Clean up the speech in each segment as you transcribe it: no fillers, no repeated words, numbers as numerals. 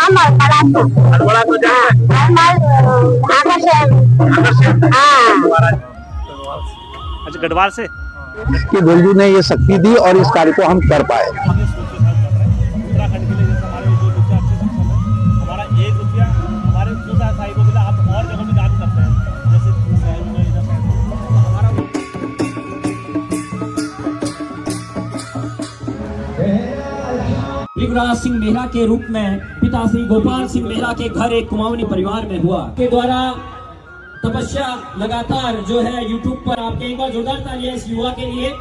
अच्छा, गढ़वाल से कि गोलजू ने ये शक्ति दी और इस कार्य को हम कर पाए। उत्तराखंड के लिए जैसे हमारे जो रुपया अच्छे सक्षम है, हमारा एक रुपया हमारे जो साई को मिला, आप और जगह में दान करते हैं, जैसे शहर में इधर हमारा युवराज सिंह मेहरा के रूप में पिता श्री गोपाल सिंह मेहरा के घर एक कुमाऊनी परिवार में हुआ के द्वारा तपस्या लगातार जो है YouTube पर। आपके एक बार जोरदार तालियां इस युवा के लिए।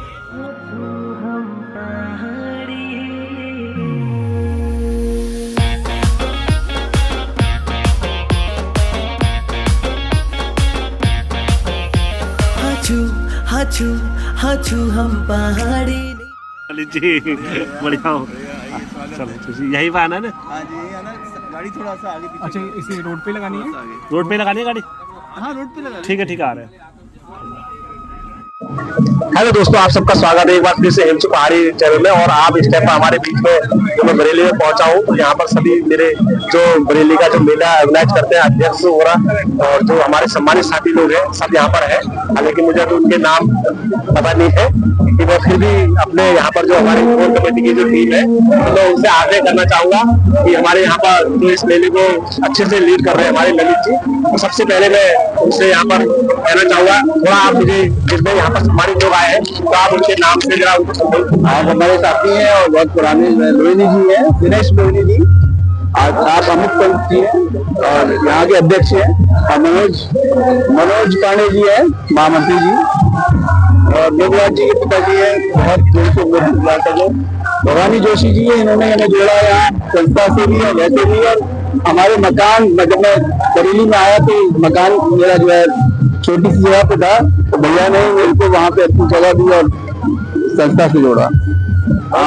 हाचू हम पहाड़ी जी बढ़िया हो। चलो यही बात है ना। हाँ जी, यही है ना, गाड़ी थोड़ा सा आगे पीछे। अच्छा, इसे रोड पे लगानी है? रोड पे लगानी है गाड़ी? हाँ, रोड पे लगा। ठीक है, ठीक है, आ रहे हैं। हेलो दोस्तों, आप सबका स्वागत है एक बार फिर से हिमचू पहाड़ी चैनल में। और आप इस टाइम पर हमारे बीच में जो मैं बरेली में पहुंचा हूं, तो यहाँ पर सभी मेरे जो बरेली का जो मेला ऑर्गेनाइज करते हैं अध्यक्ष वगैरह और जो हमारे सम्मानित साथी लोग हैं, सब यहाँ पर है। हालांकि मुझे तो उनके नाम पता नहीं है, कि मैं फिर भी अपने यहाँ पर जो हमारी कोर कमेटी की जो टीम है, तो उनसे आग्रह करना चाहूंगा कि हमारे यहाँ पर जो इस मेले को अच्छे से लीड कर रहे हैं हमारे ललित जी, तो सबसे पहले मैं उनसे यहाँ पर कहना चाहूंगा, थोड़ा आप मुझे जिसमें यहाँ पर सम्मानित लोग आए हैं, तो आप उनके नाम से जरा उनको समझाइए। आप हमारे साथी हैं और बहुत पुराने लोहिनी जी हैं, दिनेश लोहिनी जी। आप अमित पंत जी हैं और यहाँ के अध्यक्ष हैं। और मनोज पांडे जी हैं, महामंत्री जी। और मेघराज जी के पिताजी हैं, बहुत जोर से भवानी जोशी जी है, इन्होंने हमें जोड़ा यहाँ संस्था से भी है, वैसे भी। और हमारे मकान, जब मैं बरेली में आया तो मकान मेरा जो है छोटी सी जगह पे था, तो भैया ने मेरे को वहाँ पे अपनी जगह दी और संस्था से जोड़ा।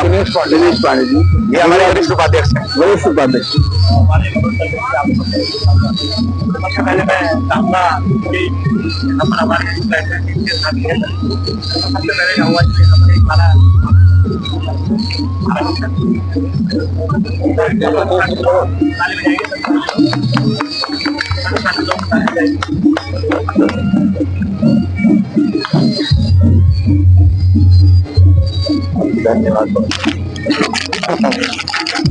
दिनेश पांडे जी, ये हमारे वरिष्ठ उपाध्यक्ष हैं। वरिष्ठ उपाध्यक्ष। सबसे पहले मैं चाहूँगा कि हम हमारे टीम के साथी हैं, सबसे पहले चाहूँगा कि हमारे खाना धन्यवाद।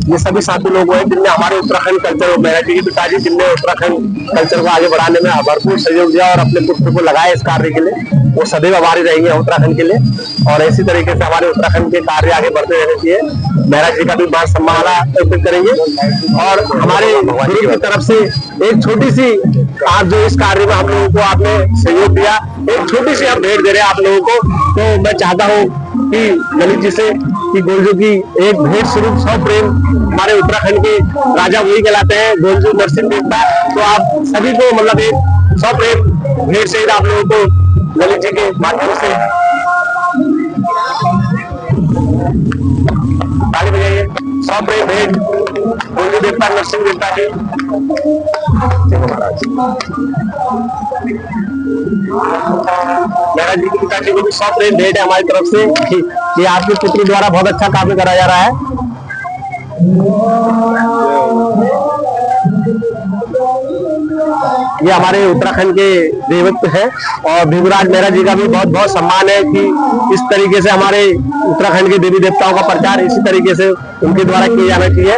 ये सभी साथी लोग हैं जिनने हमारे उत्तराखंड कल्चर, मेरा जी के पिताजी जिनने उत्तराखंड कल्चर को आगे बढ़ाने में भरपूर सहयोग दिया और अपने पुत्र को लगाया इस कार्य के लिए, वो सदैव आभारी रहेंगे उत्तराखंड के लिए। और इसी तरीके से हमारे उत्तराखंड के कार्य आगे बढ़ते रहने चाहिए। मेहरा जी का भी मान सम्मान अर्पित करेंगे। और हमारे गुरु की तरफ से एक छोटी सी, आप जो इस कार्य में हम लोगों को आपने सहयोग दिया, एक छोटी सी हम भेंट दे रहे हैं आप लोगों को। तो मैं चाहता हूँ कि ललित जी से कि गोलजू की एक भेंट स्वरूप 100 प्रेम, हमारे उत्तराखंड के राजा वही कहलाते हैं गोलजू नरसिंह देवता। तो आप सभी को मतलब एक 100 प्रेम भेंट से आप लोगों को ललित जी के माध्यम से ताली बजाइए। 100 प्रेम भेंट गोलजू देवता नरसिंह देवता जी। मेहरा जी के पिताजी को भी 100 प्रेम भेंट है हमारी तरफ से कि आपके पुत्री द्वारा बहुत अच्छा कार्य करा जा रहा है। ये हमारे उत्तराखंड के देवत्व है और भिगुराज मेहरा जी का भी बहुत बहुत सम्मान है कि इस तरीके से हमारे उत्तराखंड के देवी देवताओं का प्रचार इसी तरीके से उनके द्वारा किया जाना चाहिए।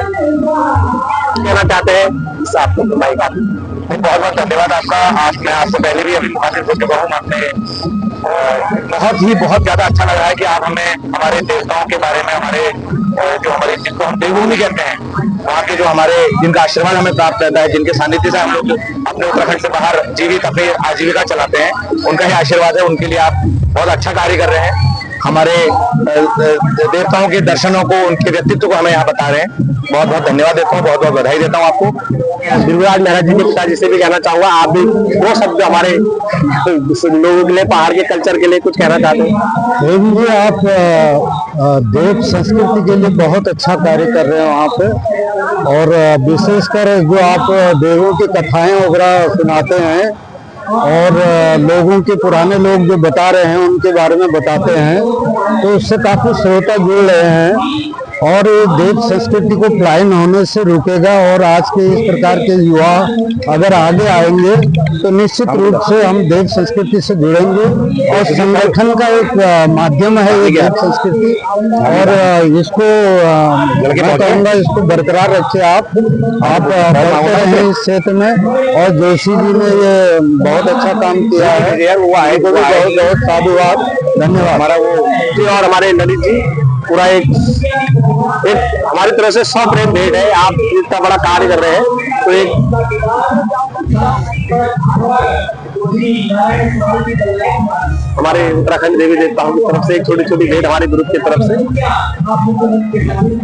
कहना चाहते हैं आपको बहुत बहुत धन्यवाद आपका। मैं आपको पहले भी अभिवादन हो चुका हूँ। आपने बहुत ज्यादा अच्छा लगा है कि आप हमें हमारे देवताओं के बारे में, हमारे जो हमारे जिनको हम देवभूमि कहते हैं, वहाँ के जो हमारे जिनका आशीर्वाद हमें प्राप्त रहता है, जिनके सानिध्य से हम लोग अपने उत्तराखंड से बाहर जीवित अपनी आजीविका चलाते हैं, उनका ही आशीर्वाद है। उनके लिए आप बहुत अच्छा कार्य कर रहे हैं। हमारे देवताओं के दर्शनों को, उनके व्यक्तित्व को हमें यहाँ बता रहे हैं। बहुत बहुत धन्यवाद देता हूँ, बहुत बहुत बधाई देता हूँ आपको। भिगुराज मेहरा जी के पिताजी से भी कहना चाहूंगा, आप भी वो शब्द हमारे लोगों के लिए, पहाड़ के कल्चर के लिए कुछ कहना चाहते हैं? जी, आप देव संस्कृति के लिए बहुत अच्छा कार्य कर रहे हैं वहाँ पे। और विशेषकर जो आप देवों की कथाएं वगैरह सुनाते हैं और लोगों के, पुराने लोग जो बता रहे हैं उनके बारे में बताते हैं, तो उससे काफी श्रोता जुड़ रहे हैं। और ये देव संस्कृति को पलायन होने से रोकेगा। और आज के इस प्रकार के युवा अगर आगे आएंगे तो निश्चित रूप से हम देव संस्कृति से जुड़ेंगे और संगठन का एक माध्यम है ये देव संस्कृति। और इसको मैं कहूँगा इसको बरकरार रखे आप बढ़ते रहें इस क्षेत्र में। और जोशी जी ने ये बहुत अच्छा काम किया है, वो आए को भी बहुत बहुत साधुवाद, धन्यवाद। हमारा वो जी और हमारे ललित जी पूरा एक हमारी तरफ से 100 प्रेम भेंट है। आप इतना बड़ा कार्य कर रहे हैं तो एक हमारे उत्तराखंड देवी देवताओं की तरफ से एक छोटी छोटी भेंट हमारे ग्रुप की तरफ से।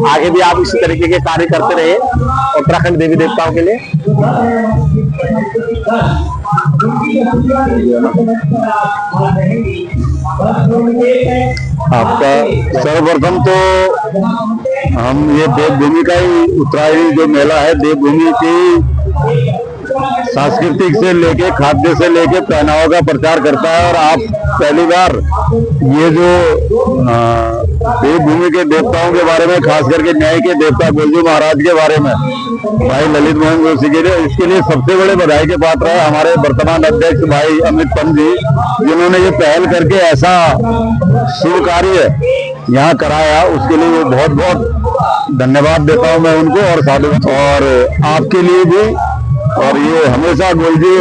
आगे भी आप इसी तरीके के कार्य करते रहे उत्तराखंड देवी देवताओं के लिए। आपका सर्वप्रथम तो हम ये देवभूमि का ही उत्तरायणी जो मेला है, देवभूमि की सांस्कृतिक से लेके खाद्य से लेके पहनावा का प्रचार करता है। और आप पहली बार ये जो देवभूमि के देवताओं के बारे में, खास करके न्याय के देवता गोलजू महाराज के बारे में भाई ललित मोहन जोशी के लिए, इसके लिए सबसे बड़े बधाई के पात्र है हमारे वर्तमान अध्यक्ष भाई अमित पंत जी, जिन्होंने ये पहल करके ऐसा शुभ कार्य यहाँ कराया। उसके लिए बहुत बहुत धन्यवाद देता हूँ मैं उनको और साधु और आपके लिए भी। और ये हमेशा गोलजी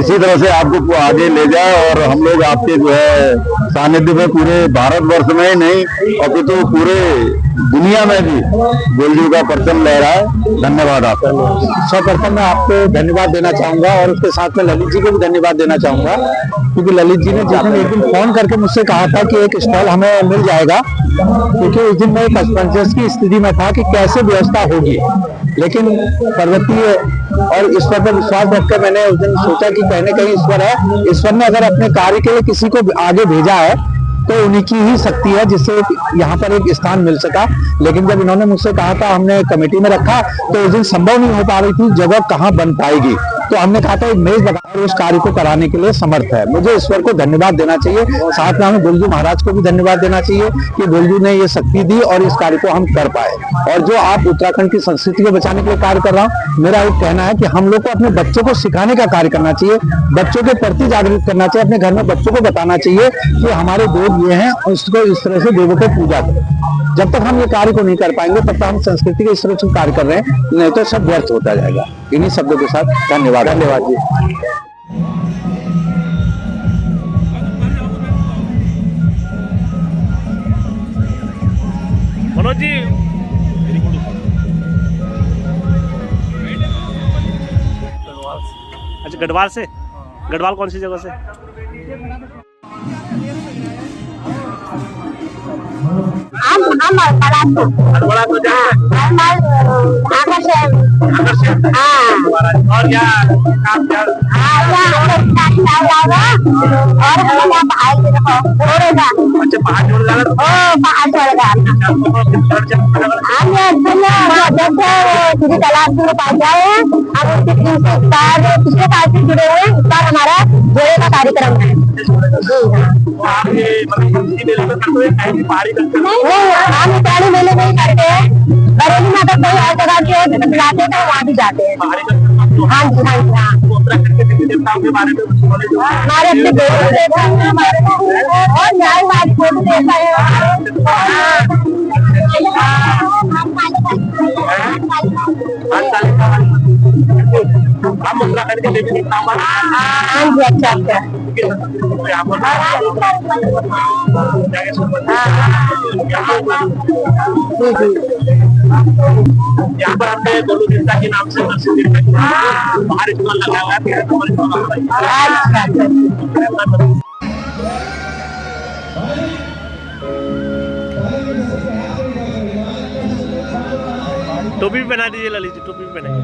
इसी तरह से आपको आगे ले जाए और हम लोग आपके जो है सानिध्य में पूरे भारतवर्ष में ही नहीं और तो पूरे दुनिया में भी गोलजी का परचम लहराए। धन्यवाद आपका। सर्वप्रथम मैं आपको धन्यवाद देना चाहूंगा और उसके साथ में ललित जी को भी धन्यवाद देना चाहूंगा, क्योंकि ललित जी ने जिस दिन एक दिन फोन करके मुझसे कहा था कि एक स्टॉल हमें मिल जाएगा, क्योंकि उस दिन मैं एक असमंजस की स्थिति में था कि कैसे व्यवस्था होगी। लेकिन पर्वतीय और ईश्वर पर विश्वास रखकर मैंने उस दिन सोचा कि कहीं न कहीं ईश्वर है, ईश्वर ने अगर अपने कार्य के लिए किसी को आगे भेजा है तो उन्हीं की ही शक्ति है जिससे यहाँ पर एक स्थान मिल सका। लेकिन जब इन्होंने मुझसे कहा था, हमने कमेटी में रखा तो उस दिन संभव नहीं हो पा रही थी जगह कहाँ बन पाएगी, तो हमने कहा था एक मेज लगाकर उस कार्य को कराने के लिए समर्थ है। मुझे ईश्वर को धन्यवाद देना चाहिए, साथ में हमें गोलजू महाराज को भी धन्यवाद देना चाहिए कि गोलजू ने ये शक्ति दी और इस कार्य को हम कर पाए। और जो आप उत्तराखंड की संस्कृति को बचाने के लिए कार्य कर रहा हूँ, मेरा एक कहना है कि हम लोग को अपने बच्चों को सिखाने का कार्य करना चाहिए, बच्चों के प्रति जागरूक करना चाहिए, अपने घर में बच्चों को बताना चाहिए कि हमारे देव ये हैं, उसको इस तरह से देवों को पूजा करें। जब तक हम ये कार्य को नहीं कर पाएंगे तब तक हम संस्कृति के इस तरह से कार्य कर रहे हैं, नहीं तो सब व्यर्थ होता जाएगा। इन्हीं शब्दों के साथ धन्यवाद। धन्यवाद जी। मनोज जी अच्छा गढ़वाल से, गढ़वाल कौन सी जगह से? बड़ा तो और क्या काम क्या अच्छा पहाड़ छोड़ तालाब पास जाए। अब पिछले साल से जुड़े हुए इस बार हमारा जोड़े का कार्यक्रम है। हम पहाड़ी मेले नहीं करते हैं, बरेली में अगर कोई और जगह की है बुलाते तो वहाँ भी जाते हैं। हाँ जी हाँ जी हाँ। हमारे अपने देवता और न्यायवादी को भी देता है। हम उत्तराखंड के देवी देवताओं हाँ जी अच्छा अच्छा। यहाँ पर हमने गोलू देवता के नाम से प्रसिद्धि बाहर स्टॉल लगाया है। टोपी भी पहना दीजिए ललित जी, टोपी भी पहनाइए।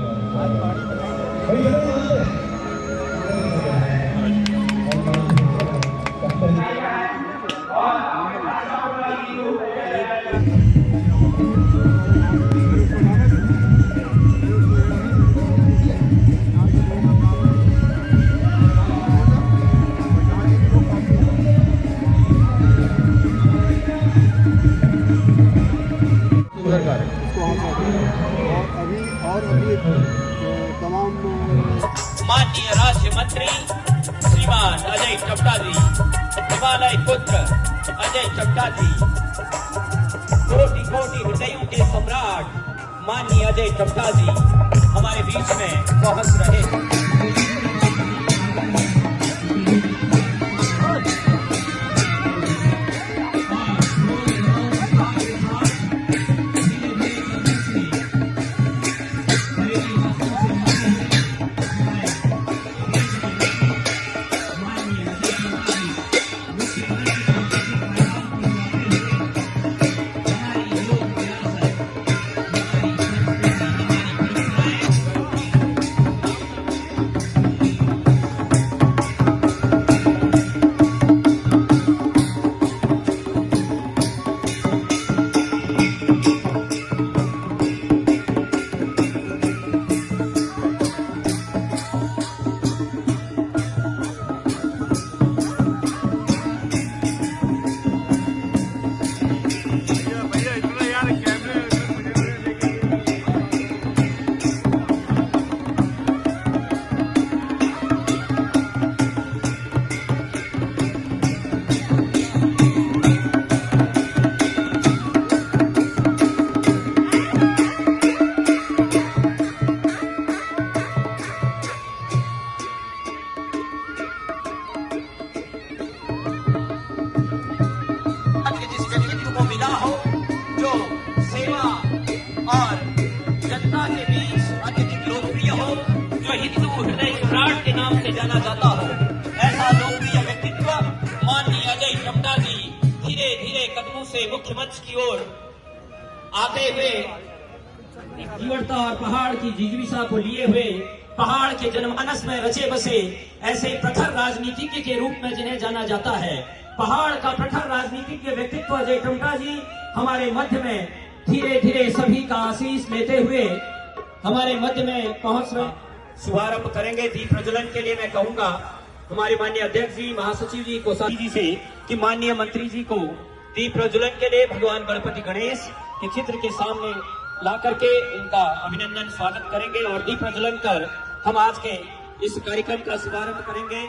सहित तमाम माननीय राज्य मंत्री श्रीमान अजय टपटा जी, हिमालय पुत्र अजय टपटा जी, कोटि कोटि हृदयों के सम्राट माननीय अजय टपटा जी हमारे बीच में पहुंच रहे हैं। जाना जाता हो, ऐसा लोकप्रिय व्यक्तित्व माननीय अजय टपटा जी धीरे धीरे कदमों से मुख्य मंच की ओर आते हुए तीव्रता और पहाड़ की जिज्ञासा को लिए हुए पहाड़ के जनमानस में रचे बसे ऐसे प्रखर राजनीतिज्ञ के रूप में जिन्हें जाना जाता है, पहाड़ का प्रखर राजनीतिज्ञ व्यक्तित्व अजय टपटा जी हमारे मध्य में धीरे धीरे सभी का आशीष लेते हुए हमारे मध्य में पहुंच रहे। शुभारंभ करेंगे दीप प्रज्वलन के लिए मैं कहूंगा हमारे माननीय अध्यक्ष जी, महासचिव जी, कोषाध्यक्ष जी से कि माननीय मंत्री जी को दीप प्रज्वलन के लिए भगवान गणपति गणेश के चित्र के सामने ला करके उनका अभिनंदन स्वागत करेंगे और दीप प्रज्वलन कर हम आज के इस कार्यक्रम का शुभारंभ करेंगे।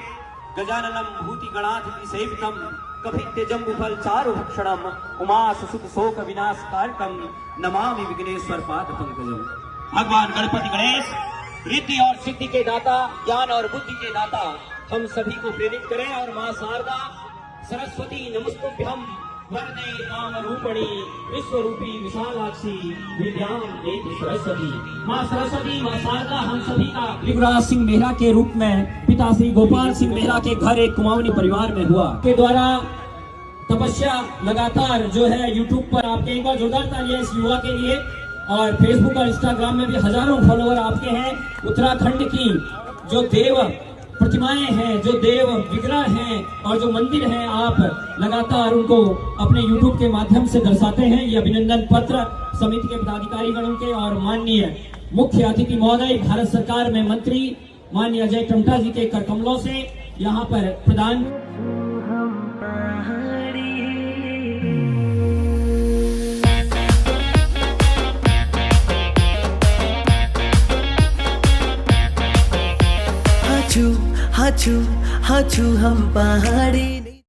गजाननम भूति गणाधिपति सेवितम कभित्यजम विफल चारु भक्षणम उमा सुसुत शोक विनाश कारकम नमामि विघ्नेश्वर पाद पंकजम। भगवान गणपति गणेश रिद्धि और सिद्धि के दाता, ज्ञान और बुद्धि के दाता हम सभी को प्रेरित करें और मां शारदा सरस्वती नमस्तुभ्यम वरदे काम रूपणी विश्वरूपी विशालाक्षी विद्याम देति सरस्वती। मां सरस्वती, मां शारदा हम सभी का युवराज सिंह मेहरा के रूप में पिता श्री गोपाल सिंह मेहरा के घर एक कुमाऊनी परिवार में हुआ के द्वारा तपस्या लगातार जो है यूट्यूब पर आपके एक बार जोरदार तालियां इस युवा के लिए और फेसबुक और इंस्टाग्राम में भी हजारों फॉलोअर आपके हैं। उत्तराखंड की जो देव प्रतिमाएं हैं, जो देव विग्रह हैं और जो मंदिर हैं, आप लगातार उनको अपने यूट्यूब के माध्यम से दर्शाते हैं। ये अभिनंदन पत्र समिति के पदाधिकारी गणों के और माननीय मुख्य अतिथि महोदय भारत सरकार में मंत्री माननीय अजय टपटा जी के कर कमलों से यहाँ पर प्रदान। हाचू हाचू हाचू हम पहाड़ी।